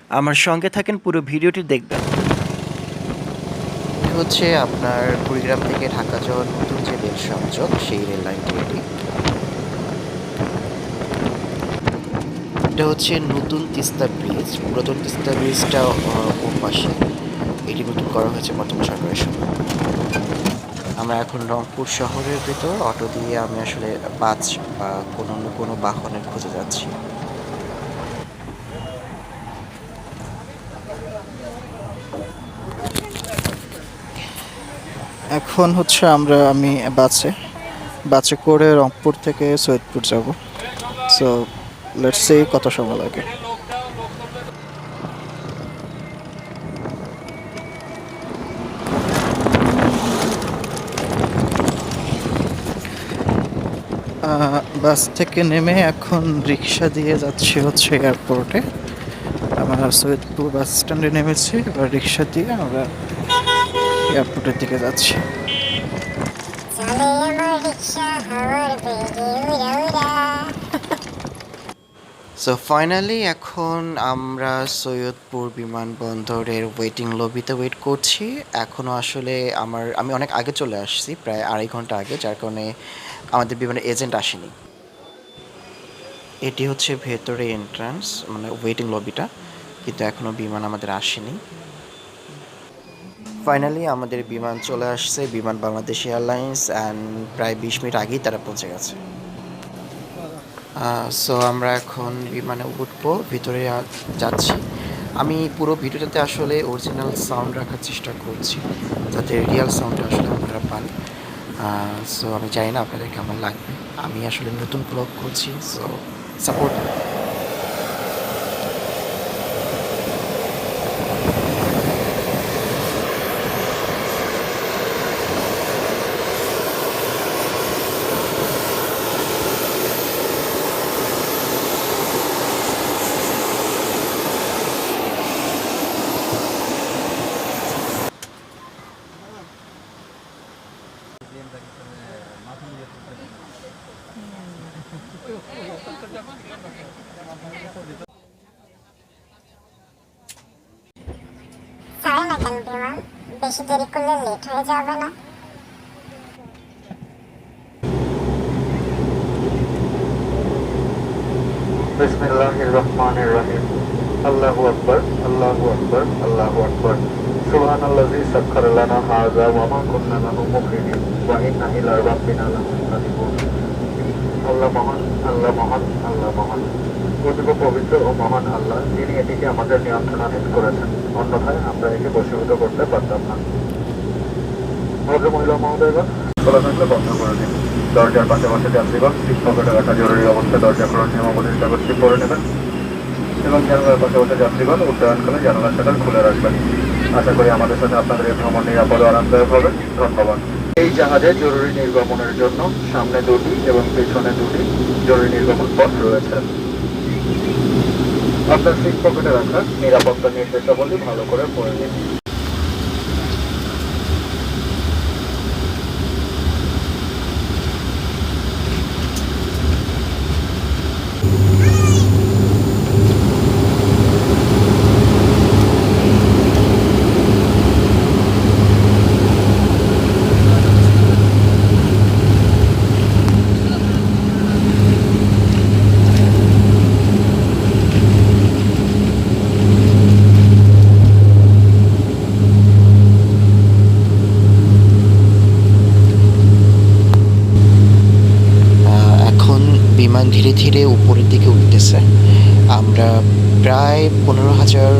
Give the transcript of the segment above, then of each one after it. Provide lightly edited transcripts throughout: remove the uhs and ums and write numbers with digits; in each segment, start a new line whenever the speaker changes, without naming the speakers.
আমার সঙ্গে থাকেন, পুরো ভিডিওটি দেখবেন। হচ্ছে আপনার কুড়িগ্রাম থেকে ঢাকা যাওয়ার নতুন যে রেল সংযোগ, সেই রেল লাইনটি এটি। এটা হচ্ছে নতুন তিস্তা ব্রিজ। পুরাতন তিস্তা ব্রিজটা ওর পাশে, এটি নতুন করা হয়েছে বর্তমান সরকারের সময়। আমরা এখন রংপুর শহরের ভিতর অটো দিয়ে আমি আসলে বাস বা অন্য কোনো বাহনের খোঁজে যাচ্ছি। এখন হচ্ছে আমি বাসে করে রংপুর থেকে সৈয়দপুর যাব। সো লেটস সি কত সময় লাগে। বাস থেকে নেমে এখন রিক্সা দিয়ে যাচ্ছি হচ্ছে এয়ারপোর্টে। আমরা সৈয়দপুর বাস স্ট্যান্ডে নেমেছি, এবার রিক্সা দিয়ে আমরা এয়ারপোর্টের দিকে যাচ্ছি। সো ফাইনালি এখন আমরা সৈয়দপুর বিমানবন্দরের ওয়েটিং লবিতে ওয়েট করছি। এখনও আসলে আমি অনেক আগে চলে আসছি, প্রায় 2.5 ঘন্টা আগে, যার কারণে আমাদের বিমানের এজেন্ট আসেনি। এটি হচ্ছে ভেতরে এন্ট্রান্স, মানে ওয়েটিং লবিটা, কিন্তু এখনও বিমান আমাদের আসেনি। ফাইনালি আমাদের বিমান চলে আসছে, বিমান বাংলাদেশ এয়ারলাইন্স, অ্যান্ড প্রায় 20 মিনিট আগেই তারা পৌঁছে গেছে। সো আমরা এখন বিমানে উঠবো, ভিতরে যাচ্ছি। আমি পুরো ভিডিওটাতে আসলে অরিজিনাল সাউন্ড রাখার চেষ্টা করছি, যাতে রিয়েল সাউন্ডটা আসলে আপনারা পান। সো আমি জানি না আপনাদের কেমন লাগবে। আমি আসলে নতুন ব্লগ করছি, সো সাপোর্ট।
ছাড়ে না কেন বিমান? বেশি দেরি করলে লেট হয়ে যাবে না?
বিসমিল্লাহির রহমানির রহিম। আল্লাহু আকবার, আল্লাহু আকবার, আল্লাহু আকবার। সুবহানাল্লাযী সাখখারা লানা হাযা ওয়া মা কুন্না লাহু মুকরিনিন ওয়া ইন্না ইলা রাব্বিনা লামুনকালিবুন। আল্লাহ মহান, আল্লাহ মহান, আল্লাহ মহান। অতীব পবিত্র ও মহান আল্লাহ, যিনি এটিকে আমাদের নিয়ন্ত্রণাধীন করেছেন, অন্যথায় আমরা একে বশীভূত করতে পারতাম না। ভদ্র মহিলা মহোদয়গণ, খোলা থাকলে বন্ধ করে দিন। দরজার পাশাপাশি যাত্রীগণ সিট পকেটে রাখা জরুরি অবস্থায় দরজা খোলার নিয়মাবলীর কাগজটি পড়ে নেবেন এবং জানালার পাশাপাশি যাত্রীগণ উড্ডয়নকালে জানালার শাটার খুলে রাখবেন। আশা করি আমাদের সাথে আপনাদের এই ভ্রমণ নিরাপদ ও আরামদায়ক হবে। ধন্যবাদ। এই জাহাজে জরুরি নির্গমনের জন্য সামনে 2টি এবং পেছনে 2টি জরুরি নির্গমন পথ রয়েছে। আপনার সিট পকেটে রাখা নিরাপত্তা নির্দেশাবলী ভালো করে পড়ে নিন।
এখন বিমান ধীরে ধীরে উপরের দিকে উঠতেছে। আমরা প্রায় 15,000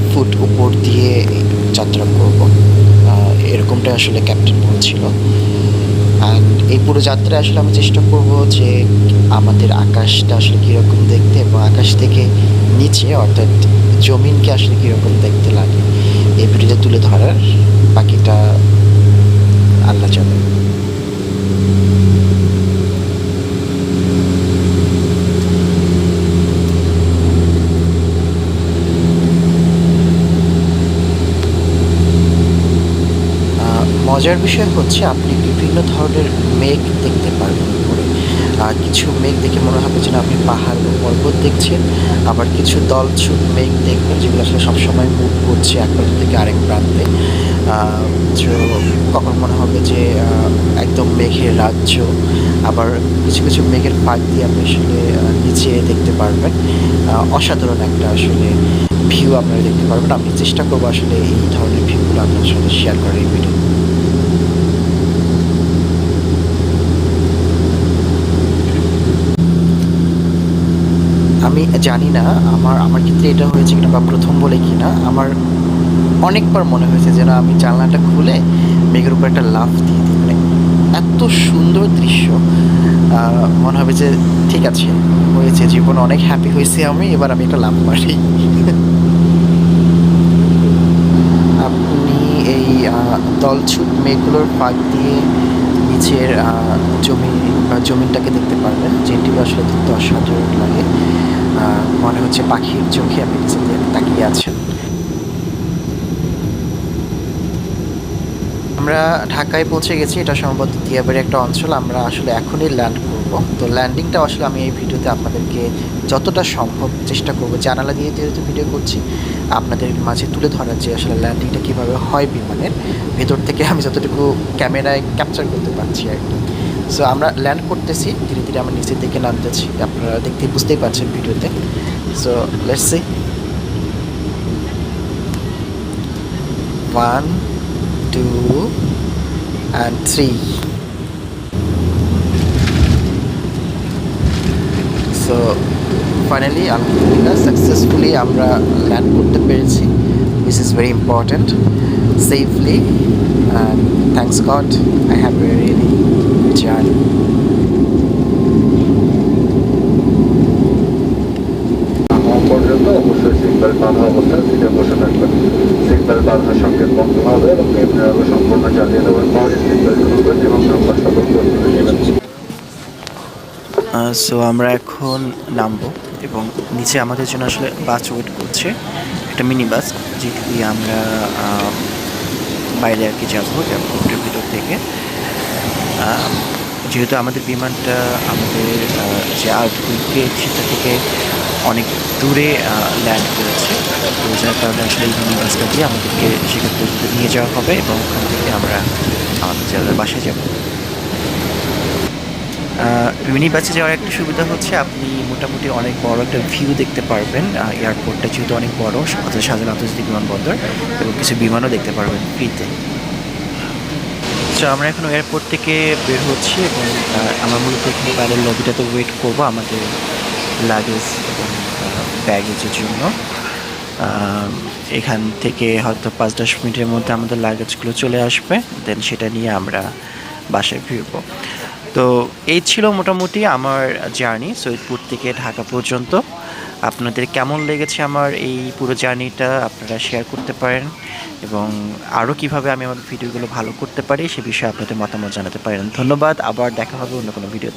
ফুট উপর দিয়ে যাত্রা করব, এরকমটা আসলে ক্যাপ্টেন বলছিল। অ্যান্ড এই পুরো যাত্রায় আসলে আমি চেষ্টা করব যে আমাদের আকাশটা আসলে কীরকম দেখতে, এবং আকাশ থেকে নিচে অর্থাৎ জমিনকে আসলে কীরকম দেখতে লাগে এই ভিডিওতে তুলে ধরার। বাকিটা আল্লাহ জানে। মজার বিষয় হচ্ছে আপনি বিভিন্ন ধরনের মেঘ দেখতে পারবেন উপরে। কিছু মেঘ দেখে মনে হবে যেন আপনি পাহাড় বা পর্বত দেখছেন, আবার কিছু দলছুট মেঘ দেখবেন যেগুলো আসলে সবসময় মুভ করছে এক প্রান্ত থেকে আরেক প্রান্তে। তো কখন মনে হবে যে একদম মেঘের রাজ্য, আবার কিছু কিছু মেঘের ফাঁক দিয়ে আপনি আসলে নিচে দেখতে পারবেন। অসাধারণ একটা আসলে ভিউ আপনারা দেখতে পারবেন। আমি চেষ্টা করবো আসলে এই ধরনের ভিউগুলো আপনার সাথে শেয়ার করার এই ভিডিও। আমি জানি না আমার ক্ষেত্রে এটা হয়েছে কিনা বা প্রথম বলে কিনা, আমার অনেকবার মনে হয়েছে যেন আমি জানলাটা খুলে মেঘের উপর একটা লাফ দিয়ে দিই। মানে এত সুন্দর দৃশ্য, মনে হবে যে ঠিক আছে, হয়েছে, জীবনে অনেক হ্যাপি হয়েছি আমি, এবার আমি একটা লাফ মারি। আপনি এই দলছুট মেঘগুলোর ফাঁক দিয়ে নিচের জমি বা জমিনটাকে দেখতে পারবেন, যেটি আসলে দেখতে অসাধারণ লাগে। মনে হচ্ছে পাখির চোখে আপনি নিচে দিয়ে তাকিয়ে আছেন। আমরা ঢাকায় পৌঁছে গেছি, এটা সম্ভবত দিয়াবাড়ি একটা অঞ্চল। আমরা আসলে এখনই ল্যান্ড করব। তো ল্যান্ডিংটা আসলে আমি এই ভিডিওতে আপনাদেরকে যতটা সম্ভব চেষ্টা করব, জানালা দিয়ে যেহেতু ভিডিও করছি, আপনাদের মাঝে তুলে ধরার যে আসলে ল্যান্ডিংটা কীভাবে হয় বিমানের ভেতর থেকে আমি যতটুকু ক্যামেরায় ক্যাপচার করতে পারছি আর কি। সো আমরা ল্যান্ড করতেছি, ধীরে ধীরে আমরা নিচের দিকে নামতেছি, আপনারা দেখতে বুঝতেই পারছেন ভিডিওতে। So let's see. 1 2 and 3. So finally alhamdulillah successfully আমরা ল্যান্ড করতে পেরেছি, which is very important, safely, and thanks God I have a really good journey.
পর্যন্ত অবশ্যই সিট বেল্ট বাঁধা অবস্থায় সিটে বসে থাকবেন। সিট বেল্ট বাঁধার সংকেত বন্ধ হবে এবং এমনি আলো সম্পূর্ণ জ্বালিয়ে দেওয়ার পর সিট বেল্ট খুলবেন এবং নাম্বার সতর্ক করে নেবেন।
সো আমরা এখন নামবো এবং নিচে আমাদের জন্য আসলে বাস ওয়েট করছে, একটা মিনি বাস, যেটি দিয়ে আমরা বাইরে আর কি যাবো এয়ারপোর্টের ভিতর থেকে। যেহেতু আমাদের বিমানটা আমাদের যে আউটপুট গেট সেটা থেকে অনেক দূরে ল্যান্ড করেছে, তো যার কারণে আসলে এই মিনি বাসটা দিয়ে আমাদেরকে সেখান পর্যন্ত নিয়ে যাওয়া হবে এবং ওখান থেকে আমরা আমাদের বাসায় যাব। মিনি বাসে যাওয়ার একটা সুবিধা হচ্ছে আপনি মোটামুটি অনেক বড় একটা ভিউ দেখতে পারবেন। এয়ারপোর্টটা যেহেতু অনেক বড়, শাহজালাল আন্তর্জাতিক বিমানবন্দর, এবং কিছু বিমানও দেখতে পারবেন ফ্রিতে। তো আমরা এখন এয়ারপোর্ট থেকে বের হচ্ছি এবং আমরা মূলত এখানে বাইরের লবিটাতে ওয়েট করবো আমাদের লাগেজ এবং ব্যাগেজের জন্য। এখান থেকে হয়তো 5-10 মিনিটের মধ্যে আমাদের লাগেজগুলো চলে আসবে, দেন সেটা নিয়ে আমরা বাসায় ফিরবো। তো এই ছিল মোটামুটি আমার জার্নি সৈয়দপুর থেকে ঢাকা পর্যন্ত। আপনাদের কেমন লেগেছে আমার এই পুরো জার্নিটা আপনারা শেয়ার করতে পারেন, এবং আরও কীভাবে আমি আমার ভিডিওগুলো ভালো করতে পারি সে বিষয়ে আপনাদের মতামত জানাতে পারেন। ধন্যবাদ, আবার দেখা হবে অন্য কোনো ভিডিও।